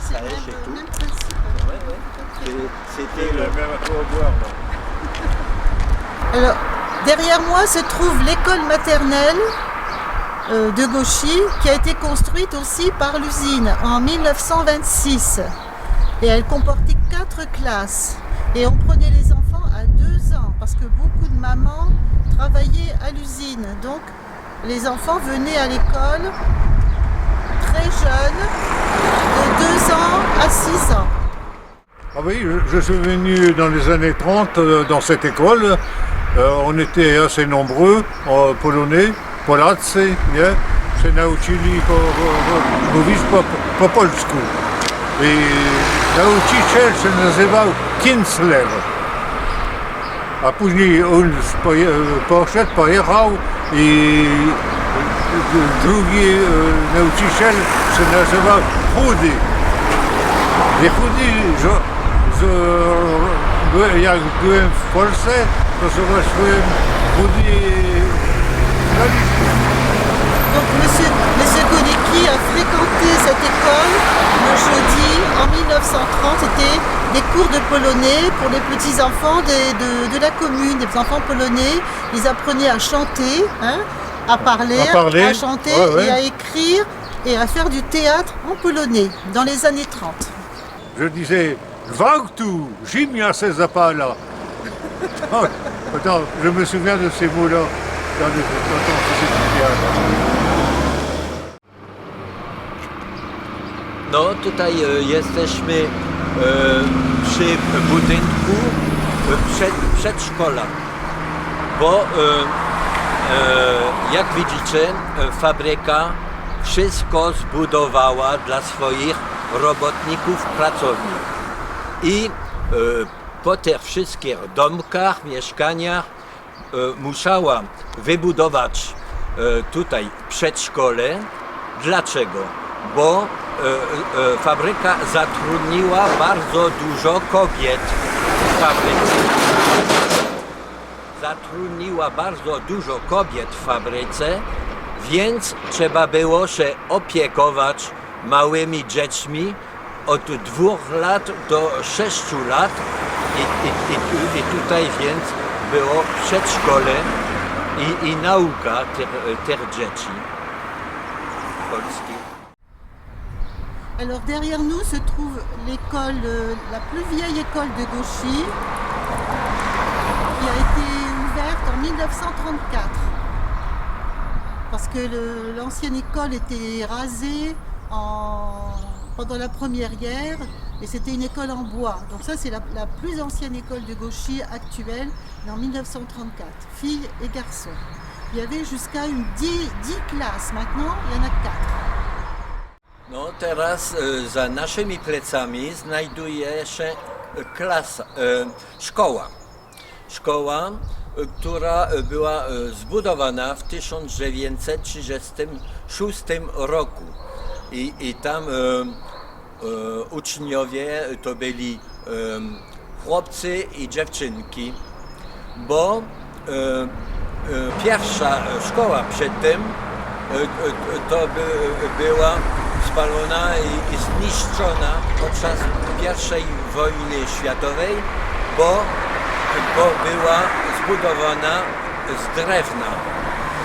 c'est le même principe. C'était le même à quoi boire. Alors, derrière moi se trouve l'école maternelle de Gauchy, qui a été construite aussi par l'usine en 1926. Et elle comportait 4 classes. Et on prenait les enfants à 2 ans, parce que beaucoup de mamans travaillaient à l'usine. Donc, les enfants venaient à l'école très jeunes, de 2 ans à 6 ans. Ah oui, je suis venu dans les années 30 dans cette école. On était assez nombreux, polonais, Polacy, nie? Się nauczyli mówić po polsku. I nauczyciel się nazywał Kinsler. A później on poszedł, pojechał i drugi nauczyciel się nazywał Chudy. I Chudy, jak byłem w Polsce, to zobaczyłem Chudy. Donc Monsieur Konecki a fréquenté cette école le jeudi en 1930. C'était des cours de polonais pour les petits-enfants de la commune, des enfants polonais. Ils apprenaient à chanter, hein, à parler, à chanter et à écrire et à faire du théâtre en polonais dans les années 30. Je disais Gwałtu, ziemia se zapala. Attends, je me souviens de ces mots-là quand on faisait du théâtre. No, tutaj jesteśmy przy budynku przedszkola, bo jak widzicie, fabryka wszystko zbudowała dla swoich robotników, pracowników. I po tych wszystkich domkach, mieszkaniach musiała wybudować tutaj przedszkole. Dlaczego? Bo fabryka zatrudniła bardzo dużo kobiet w fabryce. Zatrudniła bardzo dużo kobiet w fabryce, więc trzeba było się opiekować małymi dziećmi od 2 lat do 6 lat i tutaj więc było przedszkole i nauka tych dzieci polskich. Alors derrière nous se trouve l'école, la plus vieille école de Gauchy, qui a été ouverte en 1934. Parce que l'ancienne école était rasée pendant la Première Guerre et c'était une école en bois. Donc ça c'est la plus ancienne école de Gauchy actuelle, en 1934, filles et garçons. Il y avait jusqu'à 10 classes, maintenant il y en a 4. No teraz za naszymi plecami znajduje się szkoła. Szkoła, która była zbudowana w 1936 roku. I tam uczniowie to byli chłopcy i dziewczynki, bo pierwsza szkoła przed tym to była spalona i zniszczona podczas I wojny światowej, bo była zbudowana z drewna,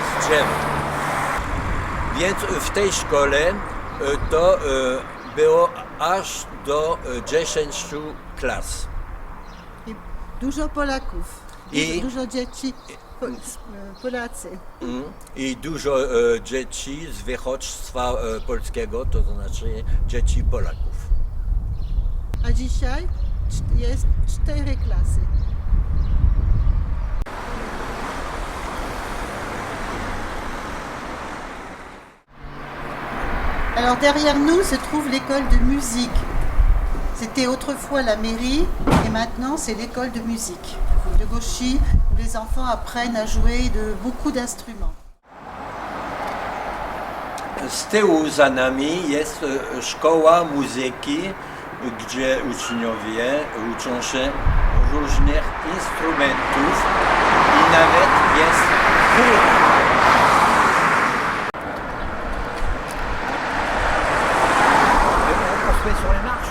z drzewa. Więc w tej szkole to było aż do 10 klas. I dużo Polaków, dużo dzieci. Polacy. I dużo dzieci z wychowstwa polskiego, to znaczy dzieci Polaków. A dzisiaj jest 4 klasy. Alors derrière nous se trouve l'école de musique. C'était autrefois la mairie et maintenant c'est l'école de musique de Gauchy où les enfants apprennent à jouer de beaucoup d'instruments. Z tyłu za nami jest szkoła muzyki, gdzie uczniowie uczą się różnych instrumentów i nawet jest chór. On se met sur les marches.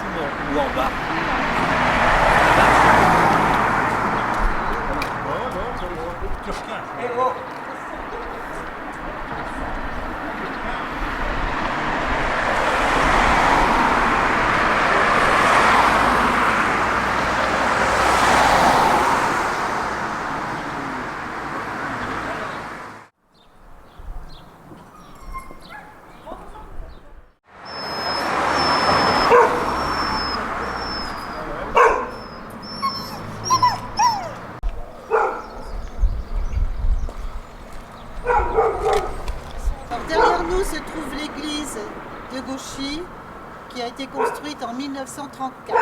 se trouve l'église de Gauchy qui a été construite en 1934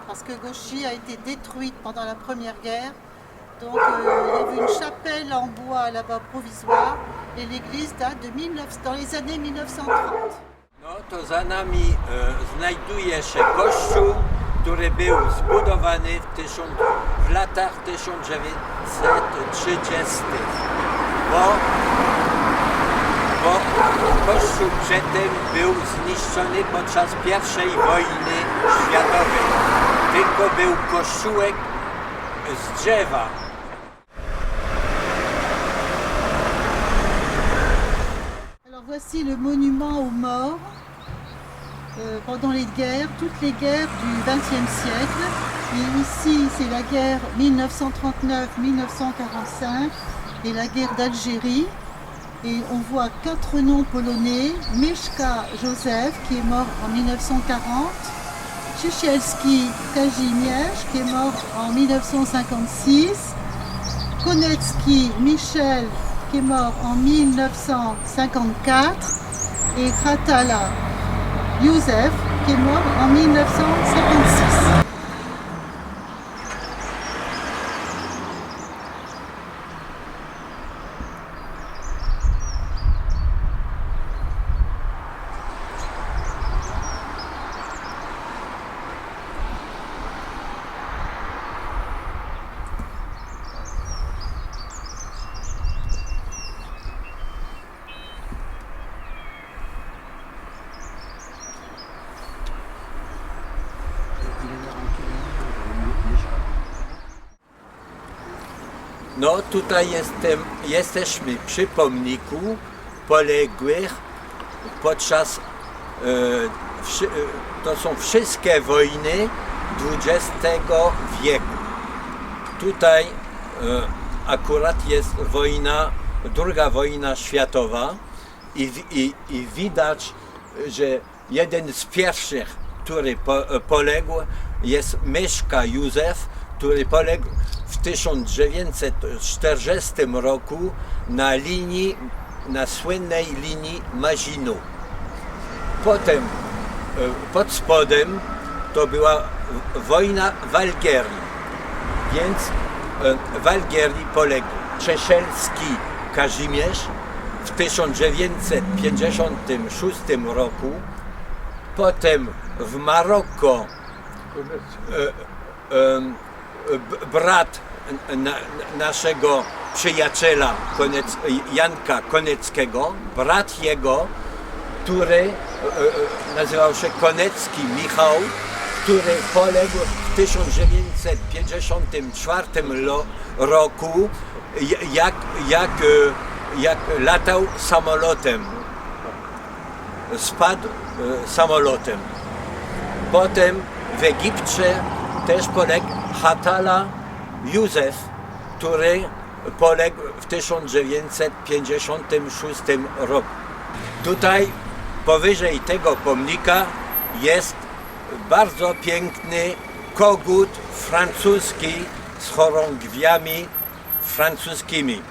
parce que Gauchy a été détruite pendant la Première Guerre. Donc il y avait une chapelle en bois là-bas provisoire et l'église date de dans les années 1930. No to za nami znajduje się kościół, który był zbudowany w latach 1930, bo kościół przedtem był zniszczony podczas I wojny światowej. Tylko był kościółek z drzewa. Alors voici le monument aux morts pendant les guerres, toutes les guerres du XXe siècle. Et ici, c'est la guerre 1939-1945 et la guerre d'Algérie. Et on voit 4 noms polonais. Mieszka Józef, qui est mort en 1940. Czysielski Kazimierz, qui est mort en 1956. Konecki Michel, qui est mort en 1954. Et Kratala Józef, qui est mort en 1956. No tutaj jesteśmy przy pomniku poległych podczas, to są wszystkie wojny XX wieku. Tutaj akurat jest II wojna światowa i widać, że jeden z pierwszych, który poległ, jest Mieszka Józef, który poległ w 1940 roku na słynnej linii Mazinu. Potem pod spodem to była wojna w Algierii, więc w Algierii poległ Czysielski Kazimierz w 1956 roku. Potem w Maroko brat naszego przyjaciela Janka Koneckiego, brat jego, który nazywał się Konecki Michał, który poległ w 1954 roku, jak latał samolotem. Spadł samolotem. Potem w Egipcie też poległ Kratala Józef, który poległ w 1956 roku. Tutaj powyżej tego pomnika jest bardzo piękny kogut francuski z chorągwiami francuskimi.